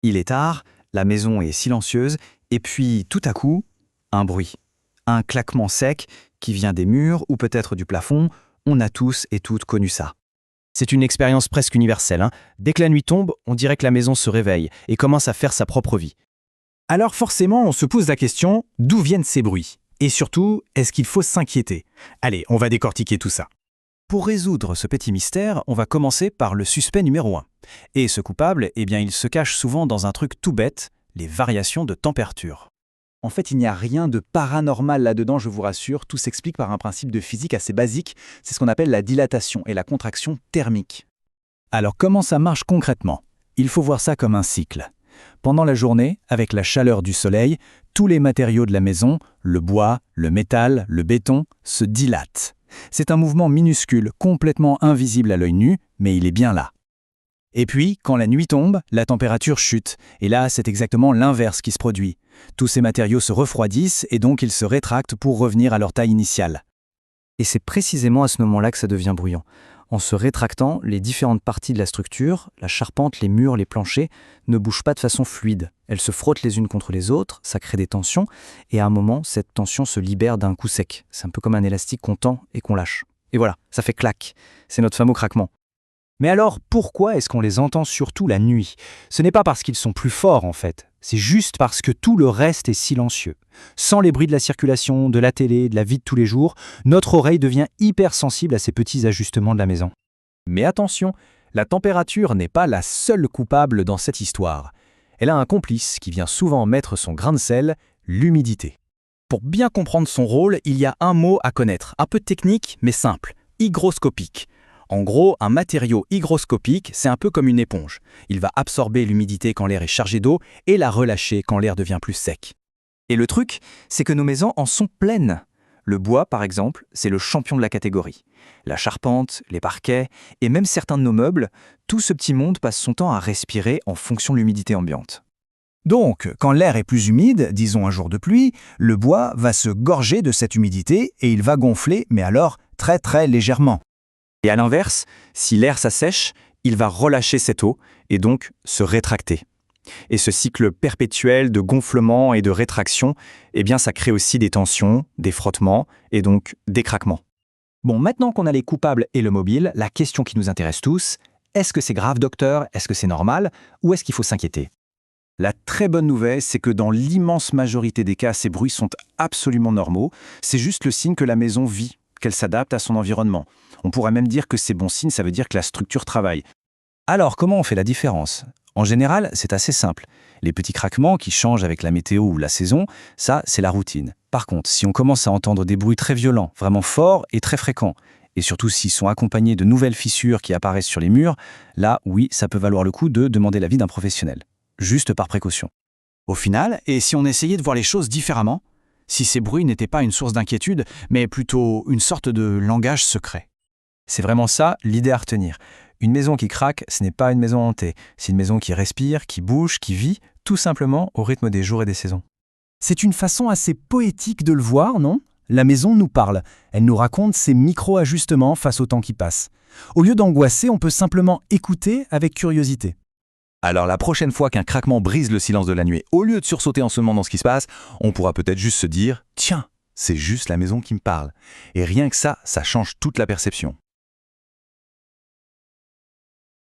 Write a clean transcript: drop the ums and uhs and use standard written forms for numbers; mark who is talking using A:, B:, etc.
A: Il est tard, la maison est silencieuse, et puis tout à coup, un bruit. Un claquement sec qui vient des murs ou peut-être du plafond. On a tous et toutes connu ça.
B: C'est une expérience presque universelle, hein. Dès que la nuit tombe, on dirait que la maison se réveille et commence à faire sa propre vie.
C: Alors forcément, on se pose la question, d'où viennent ces bruits? Et surtout, est-ce qu'il faut s'inquiéter? Allez, on va décortiquer tout ça.
B: Pour résoudre ce petit mystère, on va commencer par le suspect numéro 1. Et ce coupable, eh bien, il se cache souvent dans un truc tout bête, les variations de température.
C: En fait, il n'y a rien de paranormal là-dedans, je vous rassure. Tout s'explique par un principe de physique assez basique. C'est ce qu'on appelle la dilatation et la contraction thermique. Alors comment ça marche concrètement? Il faut voir ça comme un cycle. Pendant la journée, avec la chaleur du soleil, tous les matériaux de la maison, le bois, le métal, le béton, se dilatent. C'est un mouvement minuscule, complètement invisible à l'œil nu, mais il est bien là. Et puis, quand la nuit tombe, la température chute. Et là, c'est exactement l'inverse qui se produit. Tous ces matériaux se refroidissent et donc ils se rétractent pour revenir à leur taille initiale.
A: Et c'est précisément à ce moment-là que ça devient bruyant. En se rétractant, les différentes parties de la structure, la charpente, les murs, les planchers, ne bougent pas de façon fluide. Elles se frottent les unes contre les autres, ça crée des tensions, et à un moment, cette tension se libère d'un coup sec. C'est un peu comme un élastique qu'on tend et qu'on lâche. Et voilà, ça fait clac. C'est notre fameux craquement.
C: Mais alors, pourquoi est-ce qu'on les entend surtout la nuit? Ce n'est pas parce qu'ils sont plus forts en fait, c'est juste parce que tout le reste est silencieux. Sans les bruits de la circulation, de la télé, de la vie de tous les jours, notre oreille devient hypersensible à ces petits ajustements de la maison.
B: Mais attention, la température n'est pas la seule coupable dans cette histoire. Elle a un complice qui vient souvent mettre son grain de sel, l'humidité. Pour bien comprendre son rôle, il y a un mot à connaître, un peu technique mais simple, hygroscopique. En gros, un matériau hygroscopique, c'est un peu comme une éponge. Il va absorber l'humidité quand l'air est chargé d'eau et la relâcher quand l'air devient plus sec.
A: Et le truc, c'est que nos maisons en sont pleines. Le bois, par exemple, c'est le champion de la catégorie. La charpente, les parquets et même certains de nos meubles, tout ce petit monde passe son temps à respirer en fonction de l'humidité ambiante.
C: Donc, quand l'air est plus humide, disons un jour de pluie, le bois va se gorger de cette humidité et il va gonfler, mais alors très légèrement.
A: Et à l'inverse, si l'air s'assèche, il va relâcher cette eau et donc se rétracter. Et ce cycle perpétuel de gonflement et de rétraction, eh bien ça crée aussi des tensions, des frottements et donc des craquements.
C: Bon, maintenant qu'on a les coupables et le mobile, la question qui nous intéresse tous, est-ce que c'est grave, docteur? Est-ce que c'est normal? Ou est-ce qu'il faut s'inquiéter? La très bonne nouvelle, c'est que dans l'immense majorité des cas, ces bruits sont absolument normaux. C'est juste le signe que la maison vit, qu'elle s'adapte à son environnement. On pourrait même dire que c'est bon signe, ça veut dire que la structure travaille. Alors, comment on fait la différence? En général, c'est assez simple. Les petits craquements qui changent avec la météo ou la saison, ça, c'est la routine. Par contre, si on commence à entendre des bruits très violents, vraiment forts et très fréquents, et surtout s'ils sont accompagnés de nouvelles fissures qui apparaissent sur les murs, là, oui, ça peut valoir le coup de demander l'avis d'un professionnel. Juste par précaution.
D: Au final, et si on essayait de voir les choses différemment? Si ces bruits n'étaient pas une source d'inquiétude, mais plutôt une sorte de langage secret.
C: C'est vraiment ça l'idée à retenir. Une maison qui craque, ce n'est pas une maison hantée. C'est une maison qui respire, qui bouge, qui vit, tout simplement au rythme des jours et des saisons. C'est une façon assez poétique de le voir, non? La maison nous parle. Elle nous raconte ses micro-ajustements face au temps qui passe. Au lieu d'angoisser, on peut simplement écouter avec curiosité.
E: Alors la prochaine fois qu'un craquement brise le silence de la nuit, au lieu de sursauter en se demandant ce qui se passe, on pourra peut-être juste se dire « Tiens, c'est juste la maison qui me parle ». Et rien que ça change toute la perception.